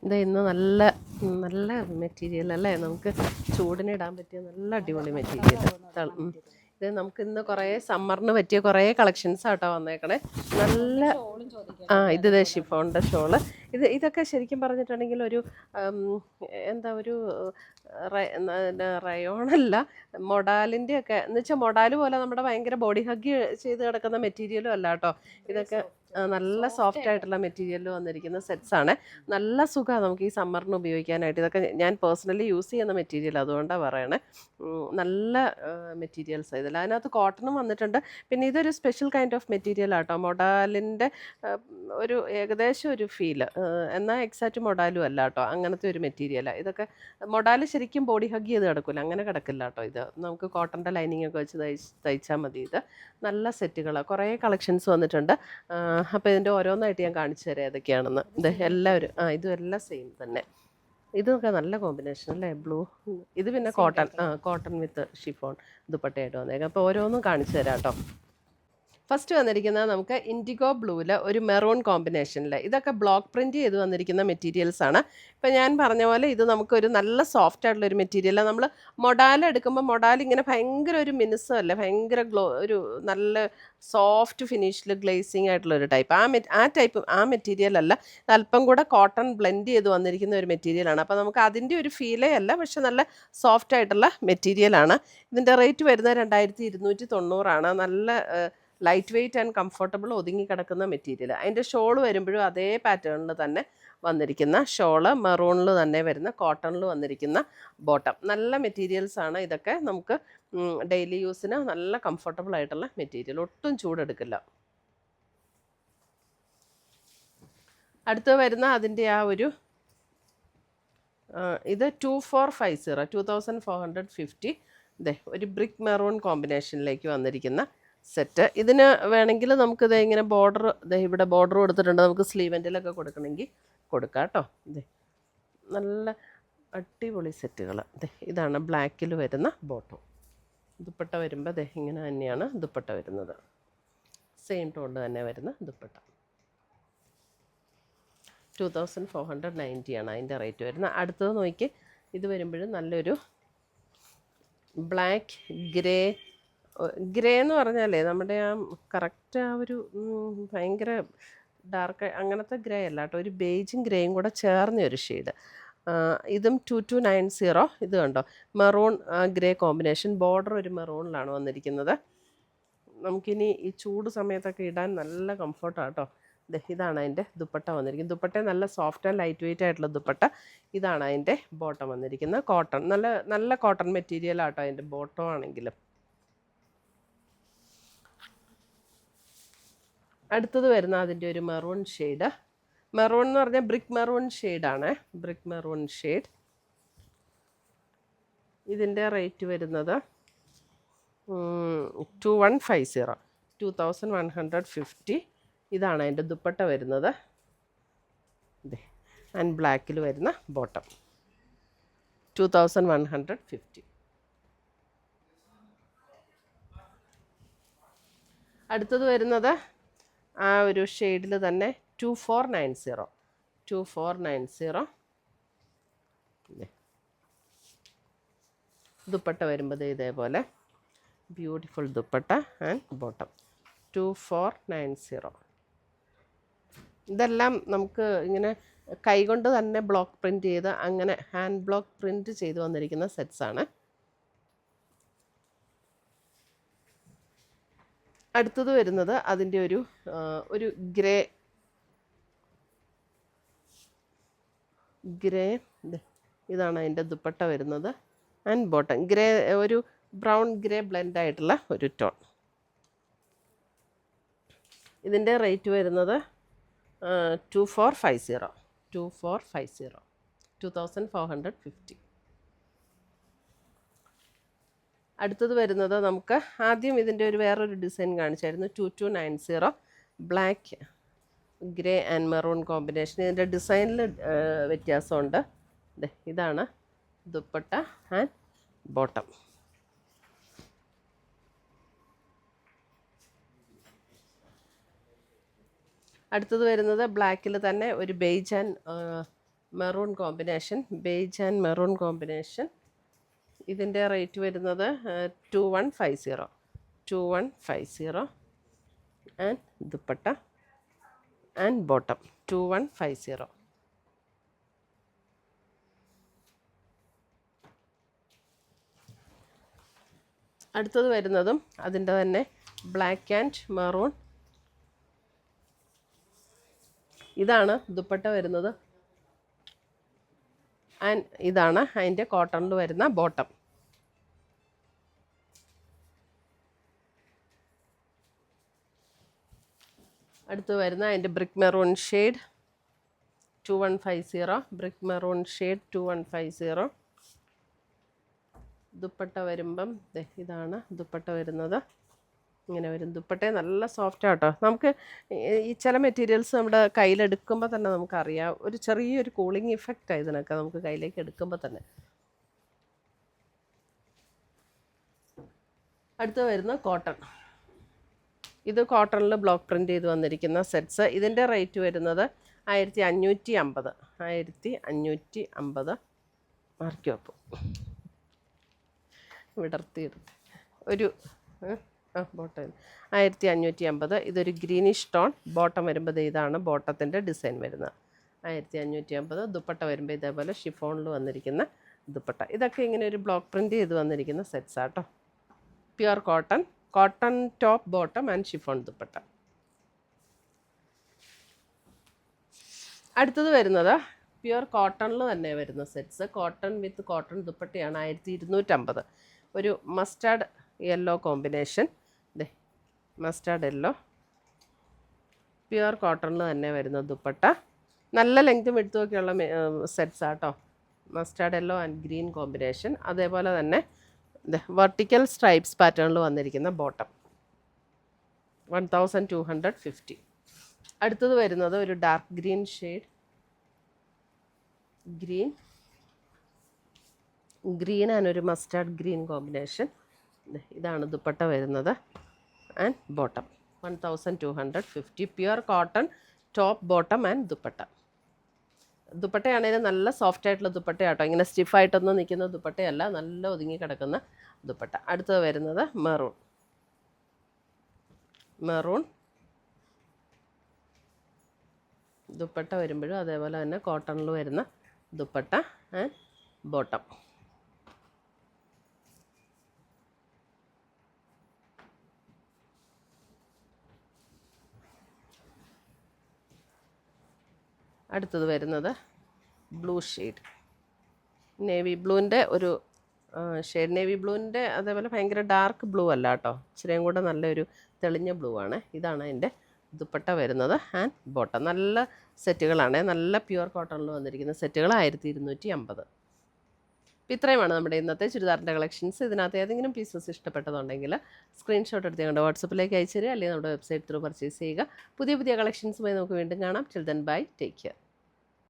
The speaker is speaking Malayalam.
ഇത് ഇന്ന് നല്ല നല്ല മെറ്റീരിയൽ അല്ലേ, നമുക്ക് ചൂടിനിടാൻ പറ്റിയ നല്ല അടിപൊളി മെറ്റീരിയൽ. ഇത് നമുക്ക് ഇന്ന് കുറേ സമ്മറിന് പറ്റിയ കുറേ കളക്ഷൻസ് ആട്ടോ വന്നേക്കണേ. നല്ല ഇത് ഷിഫോണിൻ്റെ ഷോള്. ഇതൊക്കെ ശരിക്കും പറഞ്ഞിട്ടുണ്ടെങ്കിൽ ഒരു എന്താ ഒരു റയോണല്ല, മൊഡാലിൻ്റെ ഒക്കെ എന്ന് വെച്ചാൽ മൊഡാല് പോലെ നമ്മുടെ ഭയങ്കര ബോഡി ഹഗ് ചെയ്ത് കിടക്കുന്ന മെറ്റീരിയലും അല്ല കേട്ടോ. ഇതൊക്കെ നല്ല സോഫ്റ്റ് ആയിട്ടുള്ള മെറ്റീരിയലിൽ വന്നിരിക്കുന്ന സെറ്റ്സ് ആണ്. നല്ല സുഖമാണ് നമുക്ക് ഈ സമ്മറിന് ഉപയോഗിക്കാനായിട്ട്. ഇതൊക്കെ ഞാൻ പേഴ്സണലി യൂസ് ചെയ്യുന്ന മെറ്റീരിയൽ, അതുകൊണ്ടാണ് പറയണേ. നല്ല മെറ്റീരിയൽസ് ഇതിൽ. അതിനകത്ത് കോട്ടണും വന്നിട്ടുണ്ട്. പിന്നെ ഇതൊരു സ്പെഷ്യൽ കൈൻഡ് ഓഫ് മെറ്റീരിയൽ ആട്ടോ. മൊഡാലിൻ്റെ ഒരു ഏകദേശം ഒരു ഫീല്, എന്നാൽ എക്സാക്റ്റ് മൊഡാലും അല്ല കേട്ടോ. അങ്ങനത്തെ ഒരു മെറ്റീരിയലാണ് ഇതൊക്കെ. മൊഡാൽ ശരിക്കും ബോഡി ഹഗ് ചെയ്ത് കിടക്കില്ല, അങ്ങനെ കിടക്കില്ല കേട്ടോ. ഇത് നമുക്ക് കോട്ടൻ്റെ ലൈനിങ് ഒക്കെ വെച്ച് തയ്ച്ചാൽ മതി. ഇത് നല്ല സെറ്റുകളാണ്, കുറേ കളക്ഷൻസ് വന്നിട്ടുണ്ട്. അപ്പോൾ ഇതിൻ്റെ ഓരോന്നായിട്ട് ഞാൻ കാണിച്ചു തരാം ഏതൊക്കെയാണെന്ന്. ഇത് എല്ലാവരും ഇതും എല്ലാം സെയിം തന്നെ. ഇതൊക്കെ നല്ല കോമ്പിനേഷൻ അല്ലേ, ബ്ലൂ. ഇത് പിന്നെ കോട്ടൺ വിത്ത് ഷിഫോൺ ദുപ്പട്ടയായിട്ട് വന്നേക്കാം. അപ്പോൾ ഓരോന്നും കാണിച്ചു തരാം കേട്ടോ. ഫസ്റ്റ് വന്നിരിക്കുന്നത് നമുക്ക് ഇൻഡിഗോ ബ്ലൂവിൽ ഒരു മെറൂൺ കോമ്പിനേഷനിൽ. ഇതൊക്കെ ബ്ലോക്ക് പ്രിൻറ്റ് ചെയ്ത് വന്നിരിക്കുന്ന മെറ്റീരിയൽസാണ്. ഇപ്പം ഞാൻ പറഞ്ഞ പോലെ ഇത് നമുക്കൊരു നല്ല സോഫ്റ്റ് ആയിട്ടുള്ളൊരു മെറ്റീരിയലാണ്. നമ്മൾ മൊഡാൽ എടുക്കുമ്പോൾ മൊഡാൽ ഇങ്ങനെ ഭയങ്കര ഒരു മിനുസമല്ല, ഭയങ്കര ഒരു നല്ല സോഫ്റ്റ് ഫിനിഷിൽ ഗ്ലേസിങ് ആയിട്ടുള്ളൊരു ടൈപ്പ്. ആ ടൈപ്പ് മെറ്റീരിയൽ അല്ല. അല്പം കൂടെ കോട്ടൺ ബ്ലെൻഡ് ചെയ്ത് വന്നിരിക്കുന്ന ഒരു മെറ്റീരിയലാണ്. അപ്പോൾ നമുക്ക് അതിൻ്റെ ഒരു ഫീലേ അല്ല, പക്ഷെ നല്ല സോഫ്റ്റ് ആയിട്ടുള്ള മെറ്റീരിയലാണ്. ഇതിൻ്റെ റേറ്റ് വരുന്നത് 2290 നല്ല ലൈറ്റ് വെയ്റ്റ് ആൻഡ് കംഫർട്ടബിൾ, ഒതുങ്ങി കിടക്കുന്ന മെറ്റീരിയൽ. അതിൻ്റെ ഷോൾ വരുമ്പോഴും അതേ പാറ്റേണിൽ തന്നെ വന്നിരിക്കുന്ന ഷോള്, മെറൂണിൽ തന്നെ വരുന്ന കോട്ടണിൽ വന്നിരിക്കുന്ന ബോട്ടം. നല്ല മെറ്റീരിയൽസാണ് ഇതൊക്കെ. നമുക്ക് ഡെയിലി യൂസിന് നല്ല കംഫർട്ടബിൾ ആയിട്ടുള്ള മെറ്റീരിയൽ, ഒട്ടും ചൂടെടുക്കില്ല. അടുത്ത് വരുന്ന അതിൻ്റെ ഒരു ഇത് 2450 ഒരു ബ്രിക്ക് മെറൂൺ കോമ്പിനേഷനിലേക്ക് വന്നിരിക്കുന്ന സെറ്റ്. ഇതിന് വേണമെങ്കിൽ നമുക്കിത് ഇങ്ങനെ ബോർഡർ, ഇവിടെ ബോർഡർ കൊടുത്തിട്ടുണ്ട്. നമുക്ക് സ്ലീവെൻറ്റിലൊക്കെ കൊടുക്കണമെങ്കിൽ കൊടുക്കാം കേട്ടോ. നല്ല അടിപൊളി സെറ്റുകൾ. ഇതാണ് ബ്ലാക്കിൽ വരുന്ന ബോട്ടം. ദുപ്പട്ട വരുമ്പോൾ ഇങ്ങനെ തന്നെയാണ് ദുപ്പട്ട വരുന്നത്. സെയിം ടോണിൽ തന്നെ വരുന്ന ദുപ്പട്ട. 2490 അതിൻ്റെ റേറ്റ് വരുന്നത്. അടുത്തത് നോക്കി, ഇത് വരുമ്പോഴും നല്ലൊരു ബ്ലാക്ക് ഗ്രേ എന്ന് പറഞ്ഞാലേ നമ്മുടെ കറക്റ്റ് ഒരു ഭയങ്കര ഡാർക്ക് അങ്ങനത്തെ ഗ്രേ അല്ല കേട്ടോ. ഒരു ബേജും ഗ്രേയും കൂടെ ചേർന്ന ഒരു ഷെയ്ഡ്. ഇതും 2290. ഇത് കണ്ടോ, മെറൂൺ ഗ്രേ കോമ്പിനേഷൻ. ബോർഡർ ഒരു മെറൂണിലാണ് വന്നിരിക്കുന്നത്. നമുക്കിനി ഈ ചൂട് സമയത്തൊക്കെ ഇടാൻ നല്ല കംഫർട്ടാണ് കേട്ടോ. ഇതാണ് അതിൻ്റെ ദുപ്പട്ട വന്നിരിക്കുന്നത്. ദുപ്പട്ട നല്ല സോഫ്റ്റ് ആൻഡ് ലൈറ്റ് വെയ്റ്റ് ആയിട്ടുള്ള ദുപ്പട്ട. ഇതാണ് അതിൻ്റെ ബോട്ടം വന്നിരിക്കുന്നത്. കോട്ടൺ, നല്ല കോട്ടൺ മെറ്റീരിയൽ ആട്ടോ അതിൻ്റെ ബോട്ടം ആണെങ്കിലും. അടുത്തത് വരുന്ന അതിൻ്റെ ഒരു മെറൂൺ ഷെയ്ഡ്. മെറൂൺ എന്ന് പറഞ്ഞാൽ ബ്രിക്ക് മെറൂൺ ഷെയ്ഡാണ്. Brick maroon shade. ഇതിൻ്റെ റേറ്റ് വരുന്നത് 2150. ഇതാണ് അതിൻ്റെ ദുപ്പട്ട വരുന്നത്. ആൻഡ് ബ്ലാക്കിൽ വരുന്ന ബോട്ടം. 2150. അടുത്തത് വരുന്നത് ഒരു ഷെയ്ഡിൽ തന്നെ 2490. ദുപ്പട്ട വരുമ്പോൾ ഇതേപോലെ ബ്യൂട്ടിഫുൾ ദുപ്പട്ട ആൻഡ് ബോട്ടം. 2490. ഇതെല്ലാം നമുക്ക് ഇങ്ങനെ കൈകൊണ്ട് തന്നെ ബ്ലോക്ക് പ്രിൻറ്റ് ചെയ്ത്, അങ്ങനെ ഹാൻഡ് ബ്ലോക്ക് പ്രിൻറ്റ് ചെയ്ത് വന്നിരിക്കുന്ന സെറ്റ്സാണ്. അടുത്തത് വരുന്നത് അതിൻ്റെ ഒരു ഗ്രേ. ഇതാണ് അതിൻ്റെ ദുപ്പട്ട വരുന്നത് ആൻഡ് ബോട്ടം. ഗ്രേ, ഒരു ബ്രൗൺ ഗ്രേ ബ്ലെൻഡ് ആയിട്ടുള്ള ഒരു ടോൺ. ഇതിൻ്റെ റേറ്റ് വരുന്നത് 2450. അടുത്തത് വരുന്നത് നമുക്ക് ആദ്യം ഇതിൻ്റെ വേറൊരു ഡിസൈൻ കാണിച്ചായിരുന്നു. 2290 black grey and maroon combination. ഇതിൻ്റെ ഡിസൈനിൽ വ്യത്യാസമുണ്ട്. ഇതാണ് ദുപ്പട്ട ആൻഡ് ബോട്ടം. അടുത്തത് വരുന്നത് ബ്ലാക്കിൽ തന്നെ ഒരു beige and maroon combination, beige and maroon combination. ഇതിൻ്റെ റേറ്റ് വരുന്നത് 2150. 2150 ആൻഡ് ദുപ്പട്ട ആൻഡ് ബോട്ടം 2150. അടുത്തത് വരുന്നതും അതിൻ്റെ തന്നെ ബ്ലാക്ക് ആൻഡ് മെറൂൺ. ഇതാണ് ദുപ്പട്ട വരുന്നത് ആൻഡ് ഇതാണ് അതിൻ്റെ കോട്ടണിൽ വരുന്ന ബോട്ടം. അടുത്ത് വരുന്ന അതിൻ്റെ brick maroon shade 2150. Brick maroon shade 2150. Dupatta വരുമ്പം ഇതാണ് ദുപ്പട്ട വരുന്നത്. ഇങ്ങനെ വരും ദുപ്പട്ട. നല്ല സോഫ്റ്റ് ആട്ടോ. നമുക്ക് ഈ ചില മെറ്റീരിയൽസ് നമ്മുടെ കയ്യിലെടുക്കുമ്പോൾ തന്നെ നമുക്കറിയാം ഒരു ചെറിയൊരു കൂളിംഗ് ഇഫക്റ്റാണ് ഇതിനൊക്കെ നമുക്ക് കയ്യിലേക്ക് എടുക്കുമ്പോൾ തന്നെ. അടുത്ത് വരുന്ന കോട്ടൺ. ഇത് കോട്ടണിൽ ബ്ലോക്ക് പ്രിൻ്റ് ചെയ്ത് വന്നിരിക്കുന്ന സെറ്റ്സ്. ഇതിൻ്റെ റേറ്റ് വരുന്നത് 1550. 1550 മാർക്കപ്പ് വിടർത്തിയെടുത്ത് ഒരു ബോട്ടം 1550. ഇതൊരു ഗ്രീനിഷ് ടോൺ. ബോട്ടം വരുമ്പോൾ ഇതാണ് ബോട്ടത്തിൻ്റെ ഡിസൈൻ വരുന്നത്. 1550. ദുപ്പട്ട വരുമ്പോൾ ഇതേപോലെ ഷിഫോണിൽ വന്നിരിക്കുന്ന ദുപ്പട്ട. ഇതൊക്കെ ഇങ്ങനെ ഒരു ബ്ലോക്ക് പ്രിൻ്റ് ചെയ്ത് വന്നിരിക്കുന്ന സെറ്റ്സാട്ടോ. Pure cotton, cotton top, bottom and chiffon dupatta. അടുത്തത് വരുന്നത് പ്യുർ കോട്ടണിൽ തന്നെ വരുന്ന സെറ്റ്സ്. കോട്ടൺ വിത്ത് കോട്ടൺ ദുപ്പട്ടയാണ്. 1250. ഒരു mustard yellow combination. Mustard yellow pure കോട്ടണിൽ തന്നെ വരുന്ന ദുപ്പട്ട. നല്ല ലെങ്ത്തും എടുത്തുമൊക്കെയുള്ള സെറ്റ്സ് ആട്ടോ. Mustard yellow and green combination. അതേപോലെ തന്നെ വെർട്ടിക്കൽ സ്ട്രൈപ്സ് പാറ്റേണിൽ വന്നിരിക്കുന്ന ബോട്ടം 1250. അടുത്തത് വരുന്നത് ഒരു dark green shade. Green and ഒരു മസ്റ്റാർഡ് ഗ്രീൻ കോമ്പിനേഷൻ. ഇതാണ് ദുപ്പട്ട വരുന്നത് and bottom 1250. Pure cotton top, bottom and dupatta. ദുപ്പട്ടയാണെങ്കിൽ നല്ല സോഫ്റ്റ് ആയിട്ടുള്ള ദുപ്പട്ടയാട്ടോ. ഇങ്ങനെ സ്റ്റിഫായിട്ടൊന്നും നിൽക്കുന്ന ദുപ്പട്ടയല്ല, നല്ല ഒതുങ്ങി കിടക്കുന്ന ദുപ്പട്ട. അടുത്തത് വരുന്നത് മെറൂൺ ദുപ്പട്ട വരുമ്പോഴും അതേപോലെ തന്നെ കോട്ടണിൽ വരുന്ന ദുപ്പട്ട ആൻഡ് ബോട്ടം. അടുത്തത് വരുന്നത് ബ്ലൂ ഷെയ്ഡ്. നേവി ബ്ലൂവിൻ്റെ ഒരു ഷെയ്ഡ്. നേവി ബ്ലൂവിൻ്റെ അതേപോലെ ഭയങ്കര ഡാർക്ക് ബ്ലൂ അല്ല കേട്ടോ, ഇച്ചിരിയും കൂടെ നല്ലൊരു തെളിഞ്ഞ ബ്ലൂ ആണ്. ഇതാണ് അതിൻ്റെ ദുപ്പട്ട വരുന്നത് ആൻഡ് ബോട്ടം. നല്ല സെറ്റുകളാണ്, നല്ല പ്യുർ കോട്ടണിൽ വന്നിരിക്കുന്ന സെറ്റുകൾ 1250. അപ്പോൾ ഇത്രയുമാണ് നമ്മുടെ ഇന്നത്തെ ചുരിദാറിൻ്റെ കളക്ഷൻസ്. ഇതിനകത്ത് ഏതെങ്കിലും പീസസ് ഇഷ്ടപ്പെട്ടതുണ്ടെങ്കിൽ സ്ക്രീൻഷോട്ട് എടുത്ത് ഞങ്ങളുടെ വാട്സപ്പിലേക്ക് അയച്ചു തരിക, അല്ലെങ്കിൽ നമ്മുടെ വെബ്സൈറ്റ് ത്രൂ പർച്ചേസ് ചെയ്യുക. പുതിയ കളക്ഷൻസുമായി നമുക്ക് വീണ്ടും കാണാം. Till then bye, take care.